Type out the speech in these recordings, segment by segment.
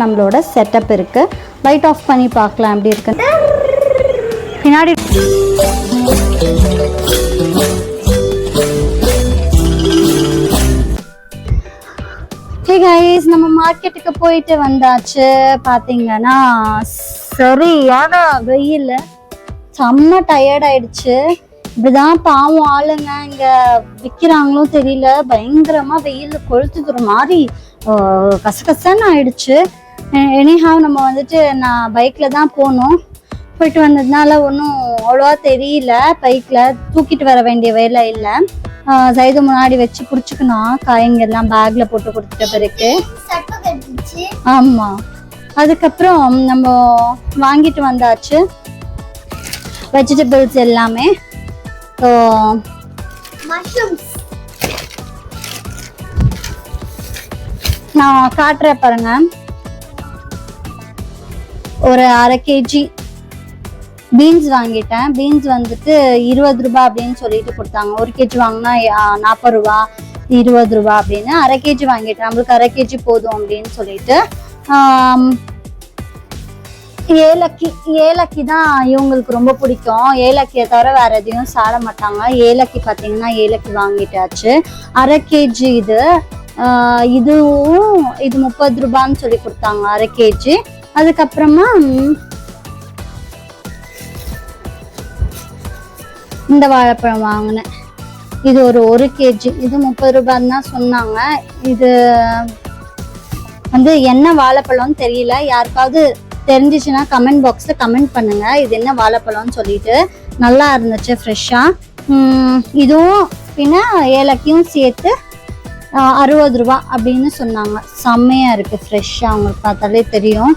நம்மளோட செட்டப் இருக்கு. Light off பண்ணி பார்க்கலாம் எப்படி இருக்கு பின்னாடி. ஹே கைஸ், நம்ம மார்க்கெட்டுக்கு போயிட்டு வந்தாச்சு. பாத்தீங்கன்னா சரியான வெயில், செம்ம டயர்ட் ஆயிடுச்சு. இப்படிதான் பாவம் ஆளுங்க இங்க விற்கிறாங்களோ தெரியல, பயங்கரமா வெயில் கொளுத்துது, ஒரு மாதிரி கசகசன்னு ஆயிடுச்சு. எனிஹாவ் நம்ம வந்துட்டு நான் பைக்ல தான் போனோம். போயிட்டு வந்ததுனால ஒன்றும் அவ்வளோவா தெரியல. பைக்ல தூக்கிட்டு வர வேண்டிய வேலை இல்லை. சைது முன்னாடி வச்சு குடிச்சுக்கணும். காய்ங்கெல்லாம் பேக்ல போட்டு கொடுத்துட்ட பிறகு. ஆமா, அதுக்கப்புறம் நம்ம வாங்கிட்டு வந்தாச்சு வெஜிடபிள்ஸ் எல்லாமே. நான் காட்டுறேன் பாருங்க. ஒரு 1/2 kg பீன்ஸ் வாங்கிட்டேன். பீன்ஸ் வந்துட்டு 20 ரூபாய் அப்படின்னு சொல்லிட்டு கொடுத்தாங்க. 1 kg வாங்கினா 40 ரூபா, 20 ரூபா அப்படின்னு. 1/2 kg வாங்கிட்டேன். நம்மளுக்கு 1/2 kg போதும் அப்படின்னு சொல்லிட்டு. ஏலக்கி தான் இவங்களுக்கு ரொம்ப பிடிக்கும். ஏலக்கியை தவிர வேற எதையும் சாட மாட்டாங்க. ஏலக்கி பார்த்தீங்கன்னா ஏலக்கி வாங்கிட்டாச்சு. 1/2 kg இது. இது 30 ரூபான்னு சொல்லி கொடுத்தாங்க 1/2 kg. அதுக்கப்புறமா இந்த வாழைப்பழம் வாங்கினேன். இது ஒரு 1 kg. இது 30 ரூபான்னு தான் சொன்னாங்க. இது வந்து என்ன வாழைப்பழம்னு தெரியல. யாருக்காவது தெரிஞ்சிச்சுன்னா கமெண்ட் பாக்ஸ்ல கமெண்ட் பண்ணுங்க இது என்ன வாழைப்பழம்னு சொல்லிட்டு. நல்லா இருந்துச்சு ஃப்ரெஷ்ஷா. இதுவும் பின்ன ஏலக்கியும் சேர்த்து 60 ரூபா அப்படின்னு சொன்னாங்க. செம்மையா இருக்கு ஃப்ரெஷ்ஷா, அவங்களுக்கு பார்த்தாலே தெரியும்.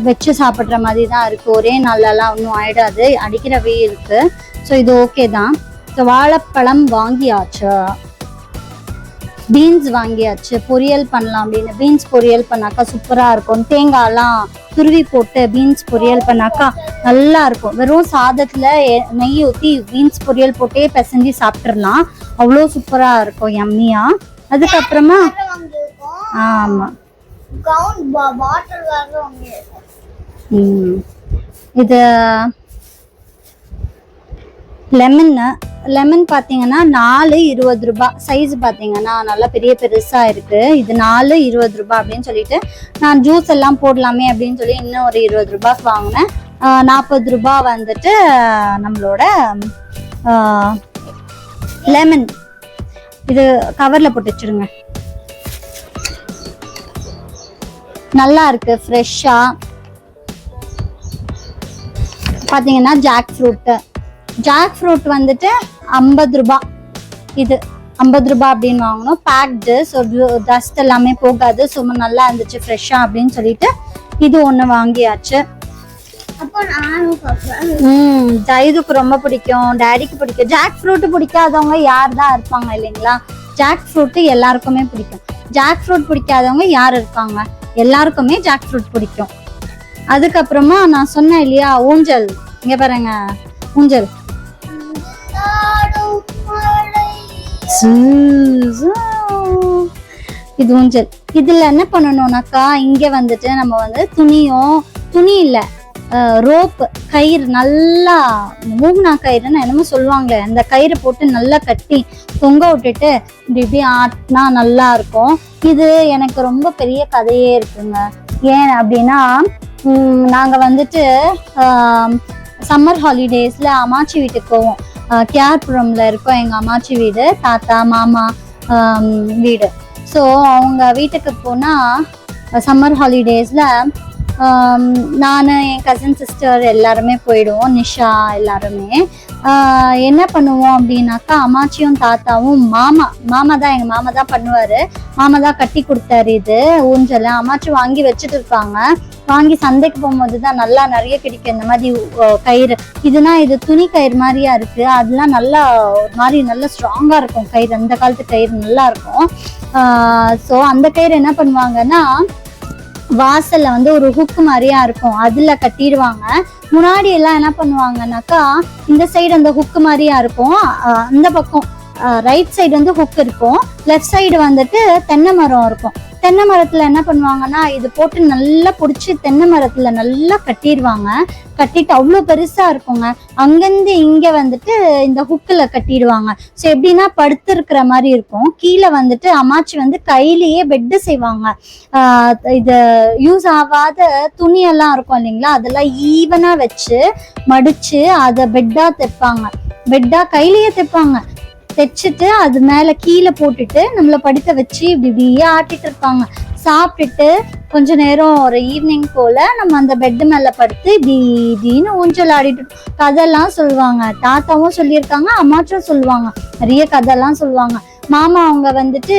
வச்சு சாப்பிட்ற மாதிரி தான் இருக்கு. ஒரே நாளெல்லாம் ஒன்றும் ஆயிடாது, அடிக்கிற வெயிலுக்கு. ஸோ இது ஓகே தான். ஸோ வாழைப்பழம் வாங்கியாச்சு. பீன்ஸ் வாங்கியாச்சு. பொரியல் பண்ணலாம் அப்படின்னு. பீன்ஸ் பொரியல் பண்ணாக்கா சூப்பராக இருக்கும். தேங்காய்லாம் துருவி போட்டு பீன்ஸ் பொரியல் பண்ணாக்கா நல்லா இருக்கும். வெறும் சாதத்தில் நெய் ஊற்றி பீன்ஸ் பொரியல் போட்டே பிசைஞ்சு சாப்பிட்றலாம். அவ்வளோ சூப்பராக இருக்கும், யம்மியா. அதுக்கப்புறமா ஆமாம், இது லெமன் பார்த்தீங்கன்னா 4 20 ரூபாய். சைஸ் பார்த்தீங்கன்னா நல்லா பெரிய பெருசா இருக்கு. இது 4 20 ரூபாய் அப்படின்னு சொல்லிட்டு நான் ஜூஸ் எல்லாம் போடலாமே அப்படின்னு சொல்லி இன்னும் ஒரு 20 ரூபாய்க்கு வாங்கினேன். 40 ரூபாய் வந்துட்டு நம்மளோட லெமன். இது கவர்ல போட்டு வச்சிருங்க. நல்லா இருக்கு ஃப்ரெஷ்ஷா. பாத்தீங்கன்னா ஜாக் ஃப்ரூட் வந்துட்டு 50 ரூபாய். இது 50 ரூபாய் அப்படின்னு வாங்கணும். பேக்டு, ஸோ டஸ்ட் எல்லாமே போகாது. சும்மா நல்லா இருந்துச்சு ஃப்ரெஷ்ஷா அப்படின்னு சொல்லிட்டு இது ஒன்று வாங்கியாச்சு. ஜைதுக்கு ரொம்ப பிடிக்கும், டேடிக்கு பிடிக்கும். ஜாக் ஃப்ரூட் பிடிக்காதவங்க யார் தான் இருப்பாங்க இல்லைங்களா? ஜாக் ஃப்ரூட் எல்லாருக்குமே பிடிக்கும். ஜாக் ஃப்ரூட் பிடிக்காதவங்க யார் இருப்பாங்க? எல்லாருக்குமே ஜாக் ஃப்ரூட் பிடிக்கும். அதுக்கப்புறமா நான் சொன்னேன் இல்லையா, ஊஞ்சல். இங்க பாருங்க, ஊஞ்சல். இது ஊஞ்சல். இதுல என்ன பண்ணணும்னாக்கா, இங்க வந்துட்டு நம்ம வந்து துணி இல்ல, ரோப், கயிறு, நல்லா மூங்னா கயிறுன்னு என்னமோ சொல்லுவாங்க, அந்த கயிறு போட்டு நல்லா கட்டி தொங்க விட்டுட்டு இப்படி ஆட்டினா நல்லா இருக்கும். இது எனக்கு ரொம்ப பெரிய கதையே இருக்குங்க. ஏன் அப்படின்னா, நாங்க வந்துட்டு சம்மர் ஹாலிடேஸ்ல அம்மாச்சி வீட்டுக்கு போவோம். கேஆர்புரம்ல இருக்கோம் எங்க அம்மாச்சி வீடு, தாத்தா மாமா வீடு. ஸோ அவங்க வீட்டுக்கு போனா சம்மர் ஹாலிடேஸ்ல நான், என் கசின் சிஸ்டர் எல்லாருமே போயிடுவோம். நிஷா எல்லாருமே. என்ன பண்ணுவோம் அப்படின்னாக்கா, அம்மாச்சியும் தாத்தாவும் மாமா தான், எங்க மாமா தான் பண்ணுவாரு. மாமா தான் கட்டி கொடுத்தாரு இது ஊஞ்சல். அம்மாச்சி வாங்கி வச்சுட்டு இருப்பாங்க. வாங்கி சந்தைக்கு போகும்போது தான் நல்லா நிறைய கிடைக்கும் இந்த மாதிரி கயிறு. இது துணி கயிறு மாதிரியா இருக்கு. அதெல்லாம் நல்லா ஒரு மாதிரி நல்லா ஸ்ட்ராங்கா இருக்கும் கயிறு. அந்த காலத்து கயிறு நல்லா இருக்கும். ஸோ அந்த கயிறு என்ன பண்ணுவாங்கன்னா, வாசல்ல வந்து ஒரு ஹுக்கு மாதிரியா இருக்கும், அதுல கட்டிடுவாங்க. முன்னாடி எல்லாம் என்ன பண்ணுவாங்கன்னாக்கா, இந்த சைடு அந்த ஹுக்கு மாதிரியா இருக்கும், அந்த பக்கம் ரைட் சைடு வந்து ஹுக் இருக்கும், லெஃப்ட் சைடு வந்துட்டு தென்னை மரம் இருக்கும். தென்னை மரத்துல என்ன பண்ணுவாங்கன்னா இது போட்டு நல்லா பிடிச்சி தென்னை மரத்துல நல்லா கட்டிடுவாங்க. கட்டிட்டு அவ்வளோ பெருசா இருக்குங்க. அங்கிருந்து இங்க வந்துட்டு இந்த ஹுக்குல கட்டிடுவாங்க. ஸோ எப்படின்னா படுத்திருக்கிற மாதிரி இருக்கும். கீழே வந்துட்டு அம்மாச்சி வந்து கையிலேயே பெட்டு செய்வாங்க. இது யூஸ் ஆகாத துணியெல்லாம் இருக்கும் இல்லைங்களா, அதெல்லாம் ஈவனா வச்சு மடிச்சு அதை பெட்டா தைப்பாங்க. பெட்டா கையிலேயே தைப்பாங்க. தைச்சிட்டு அது மேல கீழே போட்டுட்டு நம்மள படுக்க வச்சு இப்படியே ஆட்டிட்டு இருப்பாங்க. சாப்பிட்டுட்டு கொஞ்ச நேரம் ஒரு ஈவினிங் போல நம்ம அந்த பெட்டு மேல படுத்து இப்படின்னு ஊஞ்சல் ஆடிட்டு கதையெல்லாம் சொல்லுவாங்க. தாத்தாவும் சொல்லியிருக்காங்க, அம்மாச்சும் சொல்லுவாங்க, நிறைய கதையெல்லாம் சொல்லுவாங்க. மாமா அவங்க வந்துட்டு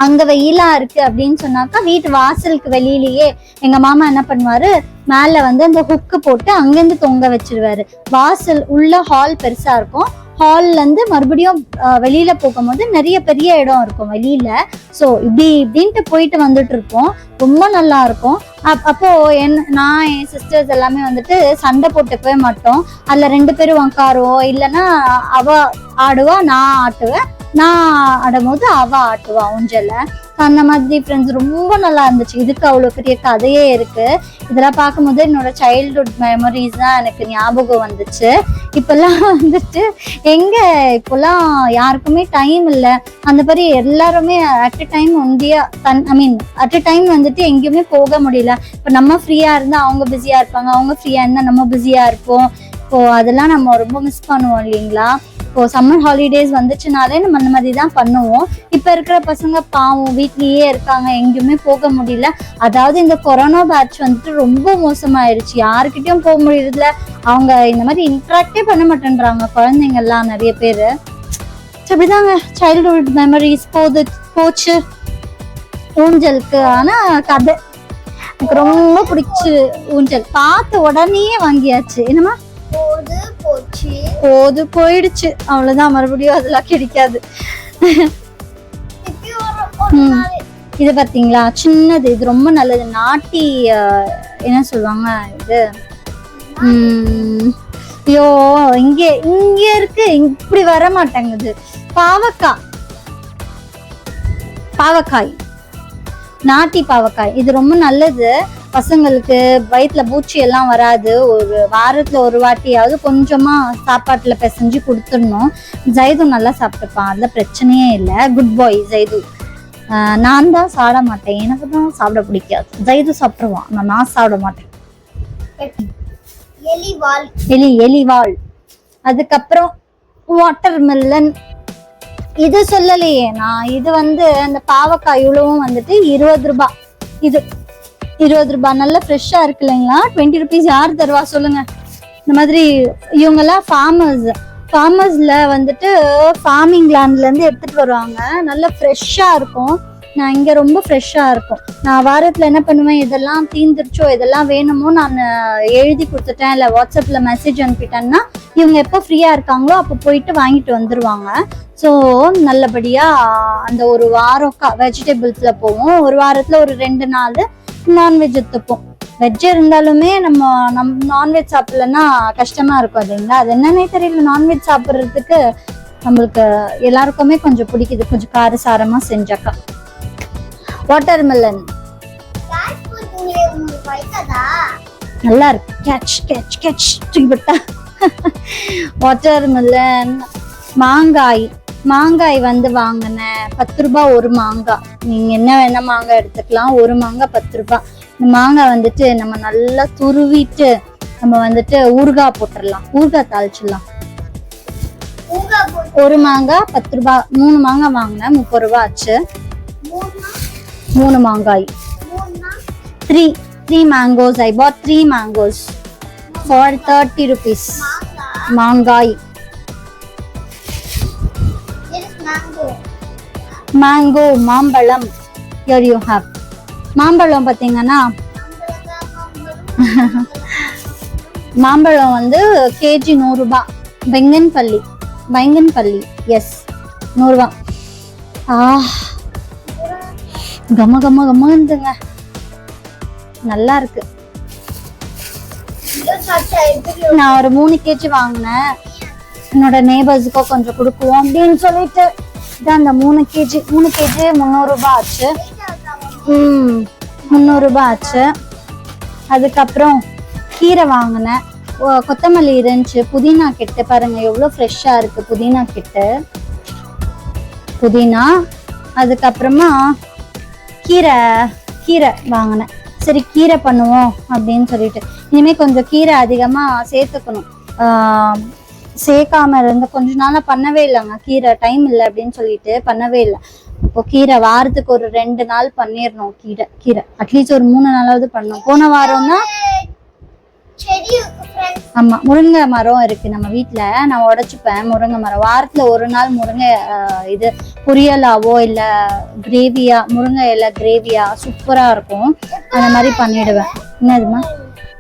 அங்க வெயிலா இருக்கு அப்படின்னு சொன்னாக்கா வீட்டு வாசலுக்கு வெளியிலேயே எங்க மாமா என்ன பண்ணுவாரு, மேல வந்து அந்த ஹுக்கு போட்டு அங்கிருந்து தொங்க வச்சிருவாரு. வாசல் உள்ள ஹால் பெருசா இருக்கும். ஹால்ல இருந்து மறுபடியும் வெளியில போகும்போது நிறைய பெரிய இடம் இருக்கும் வெளியில. ஸோ இப்படின்ட்டு போயிட்டு வந்துட்டு இருப்போம். ரொம்ப நல்லா இருக்கும். அப்போ நான் என் சிஸ்டர்ஸ் எல்லாமே வந்துட்டு சண்டை போட்டுக்கவே மாட்டோம். அதுல 2 பேரும் உக்காருவோம். இல்லைன்னா அவ ஆடுவா, நான் ஆட்டுவேன். நான் ஆடும்போது அவ ஆட்டுவா ஊஞ்சல. அந்த மாதிரி ஃப்ரெண்ட்ஸ் ரொம்ப நல்லா இருந்துச்சு. இதுக்கு அவ்வளோ பெரிய கதையே இருக்கு. இதெல்லாம் பார்க்கும்போது என்னோட சைல்ட்ஹுட் மெமரிஸ் தான் எனக்கு ஞாபகம் வந்துச்சு. இப்பெல்லாம் வந்துட்டு இப்பெல்லாம் யாருக்குமே டைம் இல்லை. அந்த மாதிரி எல்லாருமே at a time at a time வந்துட்டு எங்கேயுமே போக முடியல. இப்போ நம்ம ஃப்ரீயா இருந்தா அவங்க பிஸியா இருப்பாங்க, அவங்க ஃப்ரீயா இருந்தா நம்ம பிஸியா இருப்போம். இப்போ அதெல்லாம் நம்ம ரொம்ப மிஸ் பண்ணுவோம் இல்லைங்களா. இப்போ சம்மர் ஹாலிடேஸ் வந்துச்சுனாலே நம்ம அந்த மாதிரி தான் பண்ணுவோம். இப்ப இருக்கிற பசங்க பாவம் வீட்லயே இருக்காங்க, எங்கேயுமே போக முடியல. அதாவது இந்த கொரோனா பேட்ச் வந்துட்டு ரொம்ப மோசமாயிருச்சு. யாருக்கிட்டையும் போக முடியறதுல. அவங்க இந்த மாதிரி இன்ட்ராக்டே பண்ண மாட்டேன்றாங்க குழந்தைங்க எல்லாம் நிறைய பேரு. அப்படிதாங்க சைல்ட்ஹுட் மெமரிஸ் போச்சு ஊஞ்சலுக்கு. ஆனா கதை எனக்கு ரொம்ப பிடிச்சு. ஊஞ்சல் பார்த்த உடனே வாங்கியாச்சு. என்னமா போயிடுச்சு, அவ்வளவுதான். மறுபடியும் அதெல்லாம் கிடைக்காது. இது பாத்தீங்களா சின்னது, இது ரொம்ப நல்லது. நாட்டி என்ன சொல்லுவாங்க இது, ஐயோ இங்க இருக்கு, இப்படி வர மாட்டேங்குது. பாவக்காய், நாட்டி பாவக்காய். இது ரொம்ப நல்லது பசங்களுக்கு. வயிற்றுல பூச்சி எல்லாம் வராது. ஒரு வாரத்துல ஒரு வாட்டியாவது கொஞ்சமா சாப்பாட்டுல பிசைஞ்சு கொடுத்துடணும். ஜைது நல்லா சாப்பிட்டுப்பான், அதுல பிரச்சனையே இல்லை. குட் பாய் ஜைது. நான் தான் சாப்பிட மாட்டேன், எனக்கு தான் சாப்பிட பிடிக்காது. ஜைது சாப்பிடுவான், நான் சாப்பிட மாட்டேன். எலிவால். அதுக்கப்புறம் வாட்டர் மெலன். இது சொல்லலையே நான். இது வந்து அந்த பாவக்காய் இவ்வளவும் வந்துட்டு 20 ரூபாய். இது 20 ரூபாய். நல்லா ஃப்ரெஷ்ஷா இருக்கு இல்லைங்களா. 20 rupees யார் தருவா சொல்லுங்க. இந்த மாதிரி இவங்கெல்லாம் ஃபார்மர்ஸ்ல வந்துட்டு ஃபார்மிங் லேண்ட்ல இருந்து எடுத்துட்டு வருவாங்க. நல்லா ஃப்ரெஷ்ஷா இருக்கும். நான் இங்க ரொம்ப ஃப்ரெஷ்ஷா இருக்கும். நான் வாரத்துல என்ன பண்ணுவேன், இதெல்லாம் தீந்துருச்சோ, இதெல்லாம் வேணுமோ நான் எழுதி கொடுத்துட்டேன், இல்லை வாட்ஸ்அப்ல மெசேஜ் அனுப்பிட்டேன்னா இவங்க எப்போ ஃப்ரீயா இருக்காங்களோ அப்போ போயிட்டு வாங்கிட்டு வந்துருவாங்க. ஸோ நல்லபடியா அந்த ஒரு வாரம் வெஜிடபிள்ஸ்ல போவோம். ஒரு வாரத்துல ஒரு 2 நாள் நான்வெஜ் எடுத்துப்போம். வெஜ் இருந்தாலுமே நம்ம நான்வெஜ் சாப்பிடலன்னா கஷ்டமா இருக்கும் இல்லைங்களா. அது என்னன்னே தெரியல, நான்வெஜ் சாப்பிட்றதுக்கு நம்மளுக்கு எல்லாருக்குமே கொஞ்சம் பிடிக்குது, கொஞ்சம் காரசாரமா செஞ்சாக்கா. வாட்டர் மெலன் நல்லா இருக்கு. Catch water melon. மாங்காய் வந்து வாங்கினேன் 10 ரூபாய் ஒரு மாங்காய். நீங்க என்ன வேணா மாங்காய் எடுத்துக்கலாம். ஒரு மாங்காய் 10 ரூபாய். இந்த மாங்காய் வந்துட்டு நம்ம நல்லா துருவிட்டு நம்ம வந்துட்டு ஊறுகாய் போட்டுடலாம், ஊறுகாய் தாளிச்சிடலாம். ஒரு மாங்காய் 10 ரூபாய். 3 மாங்காய் வாங்கினேன், 30 ரூபாய் ஆச்சு. 3 மாங்காய். 3 mangoes. I bought 3 mangoes for 30 rupees. மாங்காய். மேங்கோ, மாம்பழம். Here you have. மாம்பழம் பாத்தீங்கன்னா மாம்பழம் வந்து கேஜி 100 ரூபாய். பைங்கன்பள்ளி எஸ் 100 ரூபாய். கமந்துங்க, நல்லா இருக்கு. நான் ஒரு 3 கேஜி வாங்கினேன். என்னோட நேபர்ஸுக்கோ கொஞ்சம் கொடுக்குவோம் அப்படின்னு சொல்லிட்டு தான் அந்த 3 கேஜி 300 ரூபாய் ஆச்சு. 300 ரூபாய் ஆச்சு. அதுக்கப்புறம் கீரை வாங்கினேன், கொத்தமல்லி இருந்துச்சு, புதினா கிட்ட பாருங்க எவ்வளோ ஃப்ரெஷ்ஷா இருக்கு புதினா கிட்ட, புதினா. அதுக்கப்புறமா கீரை வாங்கினேன். சரி கீரை பண்ணுவோம் அப்படின்னு சொல்லிட்டு, இனிமே கொஞ்சம் கீரை அதிகமா சேர்த்துக்கணும். சேர்க்காம இருந்த கொஞ்ச நாளா பண்ணவே இல்லைங்க கீரை, டைம் இல்லை அப்படின்னு சொல்லிட்டு பண்ணவே இல்லை. இப்போ கீரை வாரத்துக்கு ஒரு 2 நாள் பண்ணிடணும். கீரை அட்லீஸ்ட் ஒரு 3 நாளாவது பண்ணணும். போன வாரம்னா ஆமா முருங்கை மரம் இருக்கு நம்ம வீட்டுல, நான் உடைச்சுப்பேன் முருங்கை மரம். வாரத்துல ஒரு நாள் முருங்கை இது பொரியலாவோ இல்ல கிரேவியா, முருங்கை இலை கிரேவியா சூப்பரா இருக்கும், அந்த மாதிரி பண்ணிடுவேன். என்னதுமா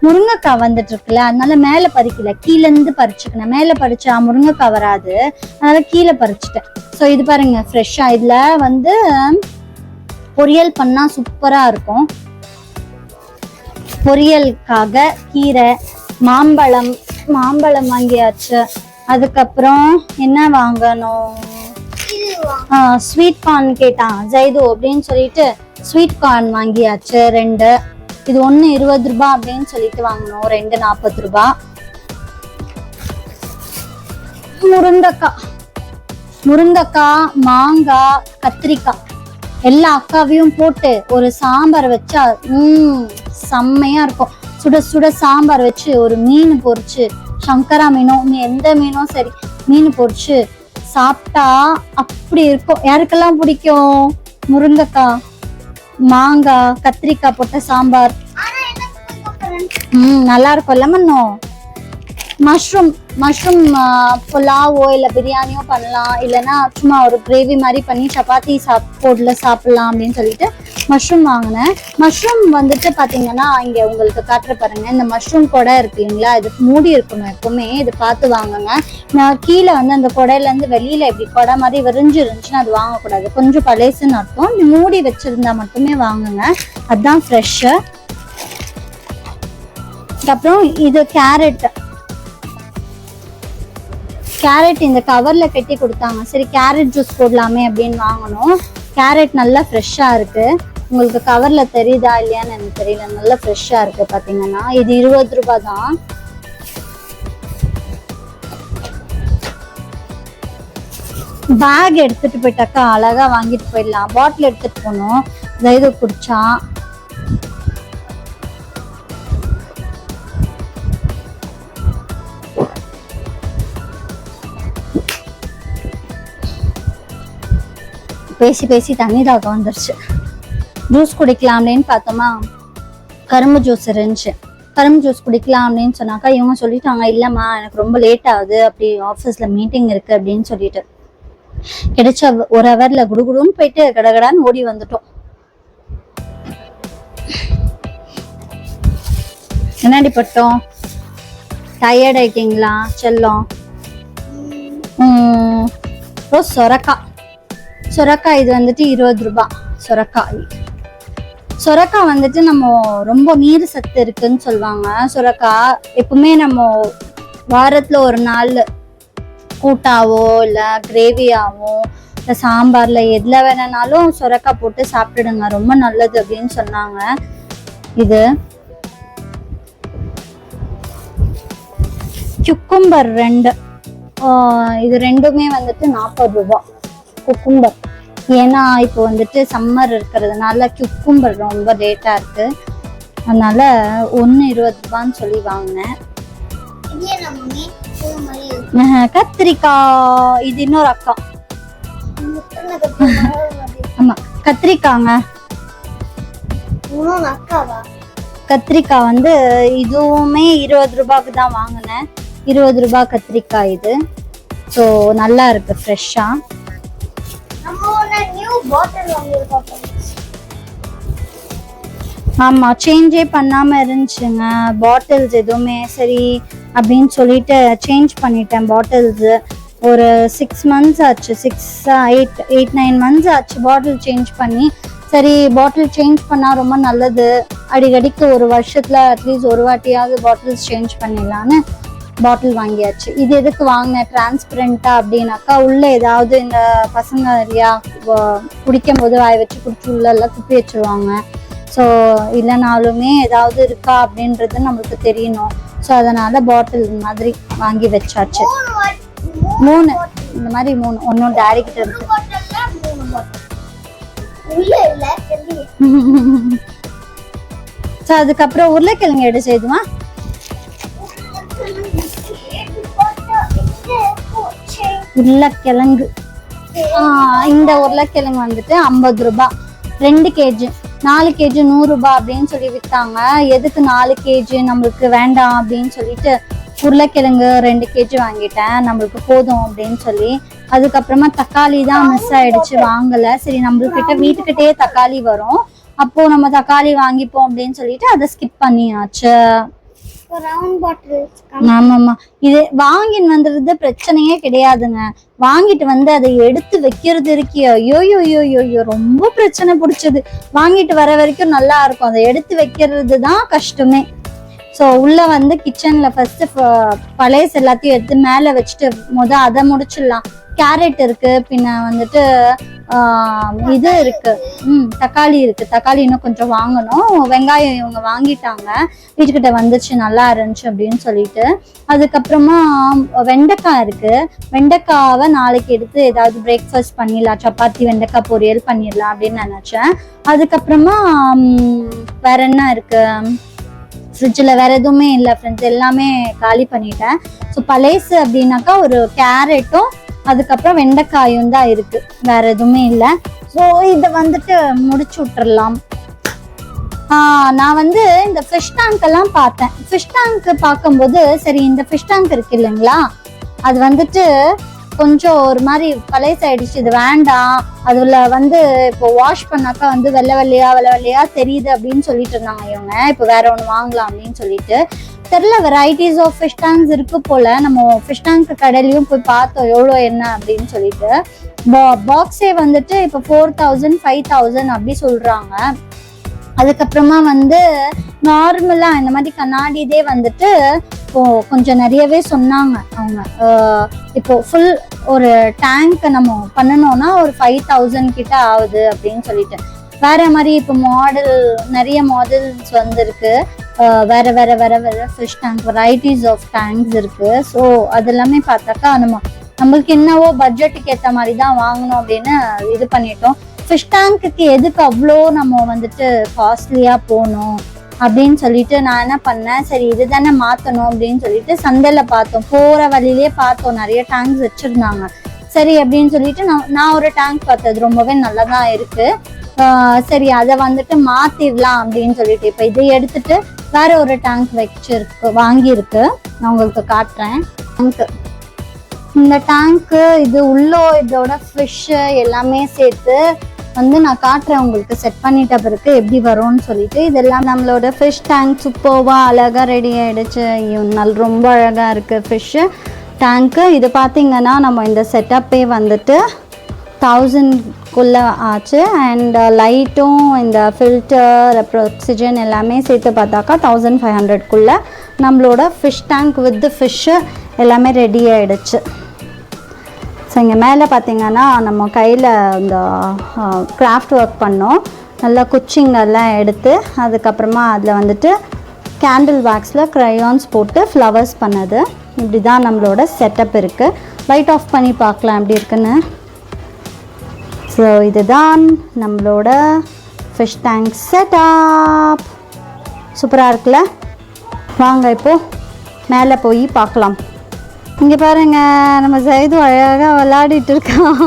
முருங்கைக்காய் வந்துட்டு இருக்குல்ல, அதனால மேல பறிக்கல, கீழே இருந்து பறிச்சுக்கணும். மேல பறிச்சா முருங்கைக்காய் வராது, அதனால கீழே பறிச்சுட்டேன். ஸோ இது பாருங்க ஃப்ரெஷ்ஷா, இதுல வந்து பொரியல் பண்ணா சூப்பரா இருக்கும். பொரியலுக்காக கீரை, மாம்பழம் வாங்கியாச்சு. அதுக்கப்புறம் என்ன வாங்கணும், ஸ்வீட் கார்ன் கேட்டான் ஜெய்து அப்படின்னு சொல்லிட்டு ஸ்வீட் கார்ன் வாங்கியாச்சு 2. இது 1 20 ரூபாய் அப்படின்னு சொல்லிட்டு வாங்கணும், 2 40 ரூபாய். முருங்கைக்காய், மாங்காய், கத்திரிக்காய் எல்லா அக்காவையும் போட்டு ஒரு சாம்பார் வச்சா செம்மையா இருக்கும். சுட சுட சாம்பார் வச்சு ஒரு மீன் பொரிச்சு, சங்கரா மீனோ எந்த மீனோ சரி, மீன் பொரிச்சு சாப்பிட்டா அப்படி இருக்கும். யாருக்கெல்லாம் பிடிக்கும் முருங்கைக்காய், மாங்காய், கத்திரிக்காய் போட்ட சாம்பார்? நல்லா இருக்கும். லெமனோ மஷ்ரூம் புலாவோ இல்ல பிரியாணியோ பண்ணலாம், இல்லைன்னா சும்மா ஒரு கிரேவி மாதிரி பண்ணி சப்பாத்தி போட்ல சாப்பிடலாம் அப்படின்னு சொல்லிட்டு மஷ்ரூம் வாங்கினேன். மஷ்ரூம் வந்துட்டு பாத்தீங்கன்னா இங்க உங்களுக்கு காட்டுற பாருங்க, இந்த மஷ்ரூம் கொடை இருக்கு இல்லைங்களா, இது மூடி இருக்கணும் எப்பவுமே, இது பார்த்து வாங்குங்க. நான் கீழே வந்து அந்த கொடையில இருந்து வெளியில இப்படி கொடை மாதிரி விரிஞ்சு இருந்துச்சுன்னா அது வாங்கக்கூடாது, கொஞ்சம் பழசுன்னு அர்த்தம். மூடி வச்சிருந்தா மட்டுமே வாங்குங்க, அதுதான் ஃப்ரெஷ்ஷு. அப்புறம் இது கேரட் இந்த கவர்ல கட்டி கொடுத்தாங்க. சரி கேரட் ஜூஸ் போடலாமே அப்படின்னு வாங்கணும். கேரட் நல்லா ஃப்ரெஷ்ஷா இருக்கு, உங்களுக்கு கவர்ல தெரியுதா இல்லையான்னு எனக்கு தெரியல, நல்லா ஃப்ரெஷ்ஷா இருக்கு. பாத்தீங்கன்னா இது 20 ரூபாய் தான். பேக் எடுத்துட்டு போயிட்டாக்கா அழகா வாங்கிட்டு போயிடலாம். பாட்டில் எடுத்துட்டு போனோம், ஜெய்து குடிச்சா. பேசி தண்ணி தாகம் வந்துருச்சு. ஜூஸ் குடிக்கலாம் அப்படின்னு பார்த்தோமா, கரும்பு ஜூஸ் இருந்துச்சு. கரும்பு ஜூஸ் குடிக்கலாம் அப்படின்னு சொன்னாக்கா இவங்க சொல்லிட்டாங்க, இல்லம்மா எனக்கு ரொம்ப லேட் ஆகுது, அப்படி ஆஃபீஸ்ல மீட்டிங் இருக்கு அப்படின்னு சொல்லிட்டு கிடைச்ச ஒரு ஹவர்ல குடுகுடுன்னு போயிட்டு கடகடான்னு ஓடி வந்துட்டோம். என்னடி பட்டோம், டயர்ட் ஆயிட்டீங்களா செல்லம்? சொரக்காய் இது வந்துட்டு 20 ரூபாய். சொரக்காய் வந்துட்டு நம்ம ரொம்ப நீர் சத்து இருக்குன்னு சொல்லுவாங்க. சொரக்காய் எப்பவுமே நம்ம வாரத்துல ஒரு நாள் கூட்டாவோ இல்ல கிரேவியாவோ இல்ல சாம்பார்ல எதுல வேணும்னாலும் சொரக்காய் போட்டு சாப்பிட்டுடுங்க, ரொம்ப நல்லது அப்படின்னு சொன்னாங்க. இது குக்கும்பர் 2, இது ரெண்டுமே வந்துட்டு 40 ரூபாய். குக்கும்பர், ஏன்னா இப்போ வந்துட்டு சம்மர் இருக்கிறதுனால குக்கும்பர் ரொம்ப ரேட்டா இருக்கு, அதனால 1 20 ரூபான்னு சொல்லி வாங்கினேன். கத்திரிக்காய் இது இன்னொரு அக்கா, ஆமா கத்திரிக்காங்க. கத்திரிக்காய் வந்து இதுவுமே 20 ரூபாய்க்கு தான் வாங்கினேன். 20 ரூபாய் கத்திரிக்காய் இது. ஸோ நல்லா இருக்கு ஃப்ரெஷ்ஷா. ஆமா சேஞ்சே பண்ணாம இருந்துச்சுங்க பாட்டில்ஸ் எதுவுமே. சரி அப்படின்னு சொல்லிட்டு சேஞ்ச் பண்ணிட்டேன் பாட்டில்ஸ். ஒரு 6 months ஆச்சு, 8 9 months ஆச்சு பாட்டில் சேஞ்ச் பண்ணி. சரி பாட்டில் சேஞ்ச் பண்ணா ரொம்ப நல்லது, அடிக்கடிக்கு ஒரு வருஷத்துல அட்லீஸ்ட் ஒரு வாட்டியாவது பாட்டில்ஸ் சேஞ்ச் பண்ணிடலான்னு பாட்டில் வாங்கியாச்சு. இது எதுக்கு வாங்கினேன் டிரான்ஸ்பரண்டா அப்படின்னாக்கா, உள்ள ஏதாவது இந்த பசங்க நிறையா குடிக்கும் போது வாய் வச்சு குடிச்சு உள்ள எல்லாம் துப்பி வச்சிருவாங்க. ஸோ இல்லைனாலுமே ஏதாவது இருக்கா அப்படின்றது நம்மளுக்கு தெரியணும். ஸோ அதனால பாட்டில் மாதிரி வாங்கி வச்சாச்சு. 3 இந்த மாதிரி 3. ஒன்னும் டேடி கிட்ட இருக்கு. ஸோ அதுக்கப்புறம் உருளைக்கிழங்கு எடு செய்துமா. உருளைக்கிழங்கு இந்த உருளைக்கிழங்கு வந்துட்டு 50 ரூபாய் 2 kg. 4 kg 100 ரூபாய் அப்படின்னு சொல்லி விற்றாங்க. எதுக்கு 4 kg நம்மளுக்கு வேண்டாம் அப்படின்னு சொல்லிட்டு உருளைக்கிழங்கு 2 kg வாங்கிட்டேன், நம்மளுக்கு போதும் அப்படின்னு சொல்லி. அதுக்கப்புறமா தக்காளி தான் மிஸ் ஆயிடுச்சு, வாங்கல. சரி நம்மளுக்கிட்ட வீட்டுக்கிட்டே தக்காளி வரும், அப்போ நம்ம தக்காளி வாங்கிப்போம் அப்படின்னு சொல்லிட்டு அதை ஸ்கிப் பண்ணியாச்சு. ஆமாம்மா, இது வாங்கின்னு வந்துடுறது பிரச்சனையே கிடையாதுங்க. வாங்கிட்டு வந்து அதை எடுத்து வைக்கிறது இருக்கியோ, ஐயோ ரொம்ப பிரச்சனை பிடிச்சது. வாங்கிட்டு வர வரைக்கும் நல்லா இருக்கும், அதை எடுத்து வைக்கிறது தான் கஷ்டமே. ஸோ உள்ள வந்து கிச்சன்ல ஃபர்ஸ்ட் பழைய எல்லாத்தையும் எடுத்து மேலே வச்சுட்டு அதை முடிச்சிடலாம். கேரட் இருக்கு, பின்ன வந்துட்டு இது இருக்கு, தக்காளி இருக்கு. தக்காளி இன்னும் கொஞ்சம் வாங்கணும். வெங்காயம் இவங்க வாங்கிட்டாங்க, வீட்டுக்கிட்ட வந்துச்சு, நல்லா இருந்துச்சு அப்படின்னு சொல்லிட்டு. அதுக்கப்புறமா வெண்டைக்காய் இருக்கு. வெண்டைக்காவை நாளைக்கு எடுத்து ஏதாவது பிரேக்ஃபாஸ்ட் பண்ணிடலாம், சப்பாத்தி வெண்டைக்காய் பொரியல் பண்ணிடலாம் அப்படின்னு நினைச்சேன். அதுக்கப்புறமா வேற என்ன இருக்கு, ஃப்ரிட்ஜில் வேற எதுவுமே இல்லை ஃப்ரெண்ட்ஸ், எல்லாமே காலி பண்ணிட்டேன். ஸோ பழைசு அப்படின்னாக்கா ஒரு கேரட்டும் அதுக்கப்புறம் வெண்டைக்காயும் தான் இருக்கு, வேற எதுவுமே இல்லை. ஸோ இதை வந்துட்டு முடிச்சு விட்டுறலாம். நான் வந்து இந்த ஃபிஷ் டேங்க் எல்லாம் பார்த்தேன். ஃபிஷ் டேங்க் பார்க்கும்போது சரி இந்த ஃபிஷ் டேங்க் இருக்கு இல்லைங்களா, அது வந்துட்டு கொஞ்சம் ஒரு மாதிரி பழைசாயிடுச்சு, இது வேண்டாம். அதுல வந்து இப்போ வாஷ் பண்ணாக்கா வந்து வெள்ளை வெள்ளையா தெரியுது அப்படின்னு சொல்லிட்டு இருந்தாங்க இவங்க. இப்போ வேற ஒன்று வாங்கலாம் அப்படின்னு சொல்லிட்டு. தெரியல, வெரைட்டிஸ் ஆஃப் ஃபிஷ் டேங்க்ஸ் இருக்கு போல. நம்ம ஃபிஷ் டேங்க் கடையிலையும் போய் பார்த்தோம் எவ்வளோ என்ன அப்படின்னு சொல்லிட்டு. பாக்ஸே வந்துட்டு இப்போ 4000 5000 அப்படி சொல்றாங்க. அதுக்கப்புறமா வந்து நார்மலா இந்த மாதிரி கண்ணாடி இதே வந்துட்டு இப்போ கொஞ்சம் நிறையவே சொன்னாங்க அவங்க. இப்போ ஃபுல் ஒரு டேங்க் நம்ம பண்ணணும்னா ஒரு 5000 கிட்ட ஆகுது அப்படின்னு சொல்லிட்டு. வேற மாதிரி இப்போ நிறைய மாடல்ஸ் வந்துருக்கு. வேற வேற வேற வேற fish tank varieties of tanks இருக்கு. ஸோ அதெல்லாமே பார்த்தாக்கா நம்மளுக்கு என்னவோ பட்ஜெட்டுக்கு ஏற்ற மாதிரி தான் வாங்கணும் அப்படின்னு இது பண்ணிட்டோம். ஃபிஷ் டேங்க்குக்கு எதுக்கு அவ்வளோ நம்ம வந்துட்டு காஸ்ட்லியா போகணும் அப்படின்னு சொல்லிட்டு நான் என்ன பண்ணேன், சரி இது தானே மாற்றணும் அப்படின்னு சொல்லிட்டு சந்தையில் பார்த்தோம், போகிற வழியிலே பார்த்தோம், நிறைய டேங்க்ஸ் வச்சுருந்தாங்க. சரி அப்படின்னு சொல்லிட்டு நான் ஒரு டேங்க் பார்த்தது ரொம்பவே நல்லா தான் இருக்கு. சரி அதை வந்துட்டு மாற்றிடலாம் அப்படின்னு சொல்லிட்டு இப்போ இதை எடுத்துட்டு வேற ஒரு டேங்க் வாங்கியிருக்கு. நான் உங்களுக்கு காட்டுறேன். இந்த டேங்க்கு இது இதோட ஃபிஷ்ஷு எல்லாமே சேர்த்து வந்து நான் காட்டுறேன் உங்களுக்கு, செட் பண்ணிட்ட பிறகு எப்படி வரும்னு சொல்லிட்டு. இதெல்லாம் நம்மளோட ஃபிஷ் டேங்க் சூப்பர்வாக அழகாக ரெடி ஆகிடுச்சு. ரொம்ப அழகாக இருக்குது ஃபிஷ்ஷு டேங்க்கு. இது பார்த்திங்கன்னா நம்ம இந்த செட்டப்பே வந்துட்டு 1000 ஆச்சு. அண்ட் லைட்டும் இந்த ஃபில்டர் அப்புறம் ஆக்சிஜன் எல்லாமே சேர்த்து பார்த்தாக்கா 1500 நம்மளோட ஃபிஷ் டேங்க் வித் ஃபிஷ்ஷு எல்லாமே ரெடி ஆகிடுச்சு. ஸோ இங்கே மேலே பார்த்திங்கன்னா நம்ம கையில் இந்த கிராஃப்ட் ஒர்க் பண்ணோம், நல்லா குச்சிங்கெல்லாம் எடுத்து அதுக்கப்புறமா அதில் வந்துட்டு கேண்டில் வேக்ஸில் க்ரையான்ஸ் போட்டு ஃப்ளவர்ஸ் பண்ணது. இப்படி தான் நம்மளோட செட்டப் இருக்குது. லைட் ஆஃப் பண்ணி பார்க்கலாம் எப்படி இருக்குன்னு. ஸோ இதுதான் நம்மளோட ஃபிஷ் டேங்க் செட்டப். சூப்பராக இருக்குல்ல? வாங்க இப்போது மேலே போய் பார்க்கலாம். இங்கே பாருங்க, நம்ம சைது அழகாக விளையாடிட்டு இருக்கான்.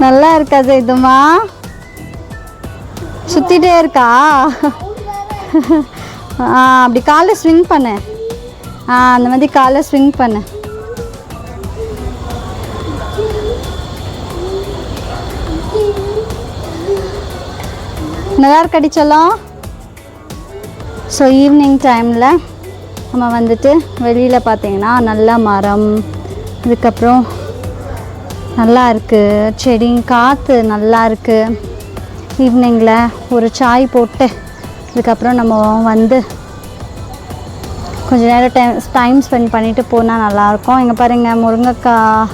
நல்லா இருக்கா சைதுமா? சுற்றிட்டே இருக்கா? அப்படி காலை ஸ்விங் பண்ணு. அந்த மாதிரி காலை ஸ்விங் பண்ணு. நல்லா இருக்கடி சொல்லலாம். ஸோ ஈவினிங் டைமில் நம்ம வந்துட்டு வெளியில் பார்த்தீங்கன்னா நல்ல மரம், இதுக்கப்புறம் நல்லா இருக்குது செடி, காற்று நல்லா இருக்குது. ஈவினிங்கில் ஒரு சாய் போட்டு இதுக்கப்புறம் நம்ம வந்து கொஞ்சம் நேரம் டைம் ஸ்பெண்ட் பண்ணிவிட்டு போனால் நல்லாயிருக்கும். இங்கே பாருங்கள், முருங்கைக்காய்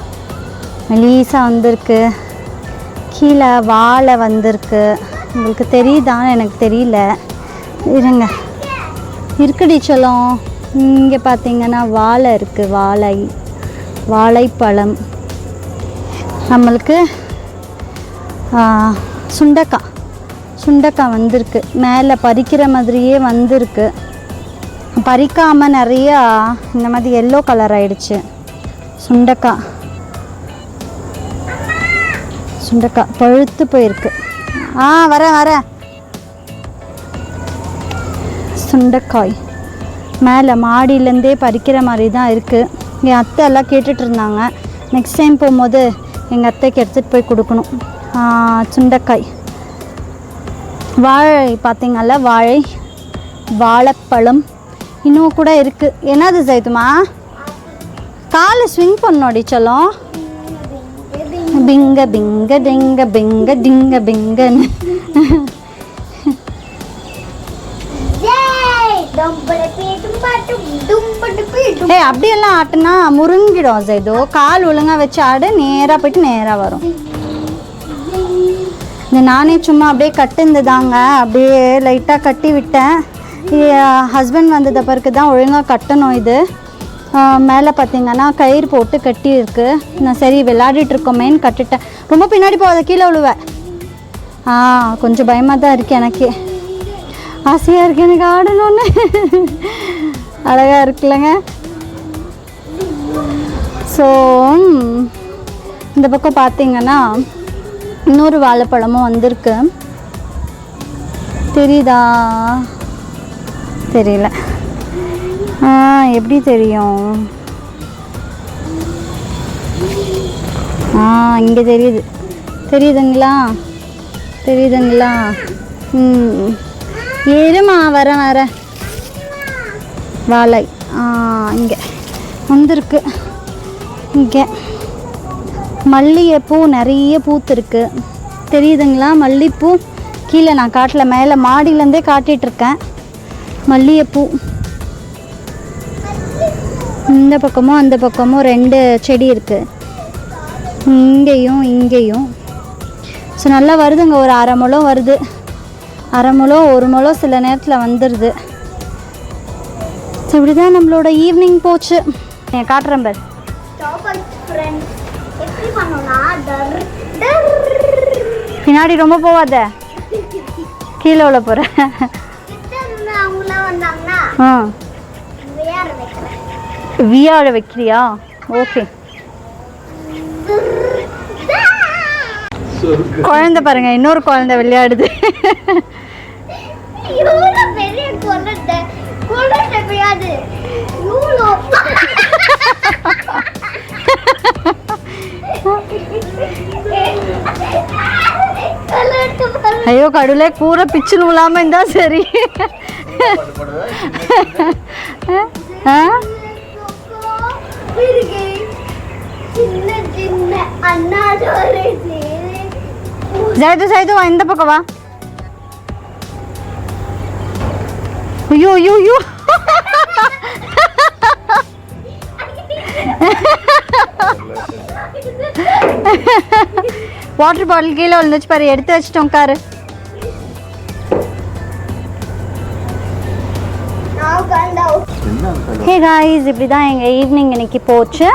மெலீஸாக வந்திருக்கு, கீழே வாழை வந்திருக்கு. உங்களுக்கு தெரியுதான்னு எனக்கு தெரியல, இருங்க இருக்குடி சொல்லும். இங்கே பார்த்தீங்கன்னா வாழை இருக்குது, வாழைப்பழம். நம்மளுக்கு சுண்டைக்காய் வந்திருக்கு, மேலே பறிக்கிற மாதிரியே வந்திருக்கு. பறிக்காமல் நிறையா இந்த மாதிரி எல்லோ கலர் ஆயிடுச்சு. சுண்டைக்காய் பழுத்து போயிருக்கு. வரேன். சுண்டைக்காய் மேலே மாடியிலேருந்தே பறிக்கிற மாதிரி தான் இருக்குது. என் அத்தை எல்லாம் கேட்டுட்டு இருந்தாங்க. நெக்ஸ்ட் டைம் போகும்போது எங்கள் அத்தைக்கு எடுத்துகிட்டு போய் கொடுக்கணும். சுண்டைக்காய், வாழை பார்த்தீங்கல்ல, வாழைப்பழம் இன்னும் கூட இருக்குது. என்னது சைத்துமா? காலை ஸ்விங் பண்ணோடி சொல்லும். பிங்க பிங்க டிங்க பிங்க டிங்க பிங்கன்னு அப்படியெல்லாம் ஆட்டுனா முருங்கிடும் சைதோ. கால் ஒழுங்கா வச்சு ஆடு, நேராக போயிட்டு நேராக வரும். இந்த நானே சும்மா அப்படியே கட்டுந்ததாங்க, அப்படியே லைட்டாக கட்டி விட்டேன். ஹஸ்பண்ட் வந்தது பிறகு தான் ஒழுங்காக கட்டணும். இது மேலே பார்த்தீங்கன்னா கயிறு போட்டு கட்டி இருக்கு. நான் சரி விளையாடிட்டு இருக்கோமேன்னு கட்டிட்டேன். ரொம்ப பின்னாடி போகாத, கீழே விழுவேன். கொஞ்சம் பயமாக தான் இருக்குது. எனக்கு ஆசையாக இருக்குது எனக்கு ஆடணும்னு. அழகாக இருக்குல்லங்க. ஸோ இந்த பக்கம் பார்த்தீங்கன்னா இன்னொரு வாழைப்பழமும் வந்திருக்கு. தெரியுதா? தெரியல, எப்படி தெரியும்? இங்கே தெரியுதுங்களா? ஏறுமா, வர வாழை இங்கே வந்திருக்கு. இங்கே மல்லிகைப்பூ நிறைய பூத்துருக்கு, தெரியுதுங்களா? மல்லிகைப்பூ கீழே நான் காட்டில், மேலே மாடியிலேருந்தே காட்டிகிட்ருக்கேன். மல்லிகைப்பூ இந்த பக்கமும் அந்த பக்கமும் 2 செடி இருக்குது, இங்கேயும். ஸோ நல்லா வருதுங்க. ஒரு 1/2 முழம் வருது, 1/2 முழம் 1 முழம் சில நேரத்தில் வந்துடுது. ஸோ இப்படி தான் நம்மளோட ஈவினிங் போச்சு. காட்டுறேன் பார். பின்னாடி ரொம்ப போவாத, கீழே உள்ள போகிறேன். வியாழ வைக்கிறியா? ஓகே. குழந்தை பாருங்க, இன்னொரு குழந்தை விளையாடுது. ஐயோ கடவுளே, கூரை பிச்சு நூலாம இருந்தா சரி. இந்த பக்கம் வா. ஐயோ வாட்டர் பாட்டில் கீழே விழுந்துச்சு பாரு, எடுத்து வச்சுட்டோம். காரு ஹே காய்ஸ், இப்படி தான் எங்கள் ஈவினிங் இன்னைக்கு போச்சு.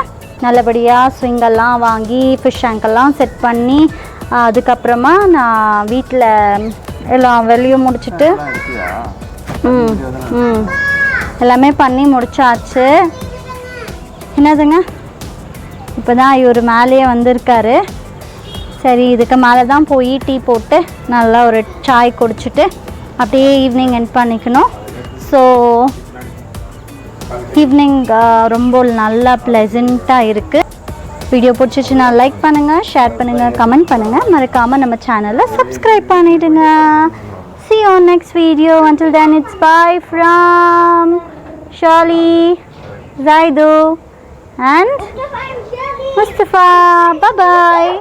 நல்லபடியாக ஸ்விங்கெல்லாம் வாங்கி ஃபிஷ் டேங்கெல்லாம் செட் பண்ணி, அதுக்கப்புறமா நான் வீட்டில் எல்லாம் வெளியே முடிச்சுட்டு எல்லாமே பண்ணி முடிச்சாச்சு. என்னதுங்க, இப்போ தான் இவர் மேலேயே வந்திருக்காரு. சரி, இதுக்கு மேலே தான் போய் டீ போட்டு நல்லா ஒரு சாய் குடிச்சிட்டு அப்படியே ஈவினிங் எண்ட் பண்ணிக்கணும். ஸோ ஈவினிங் ரொம்ப நல்லா ப்ளசண்ட்டாக இருக்குது. வீடியோ பிடிச்சிச்சுன்னா லைக் பண்ணுங்கள், ஷேர் பண்ணுங்கள், கமெண்ட் பண்ணுங்கள். மறக்காமல் நம்ம சேனலை சப்ஸ்கிரைப் பண்ணிவிடுங்க. See you on next video. Until then, it's bye from Shali, Zaidu and Mustafa. Bye bye.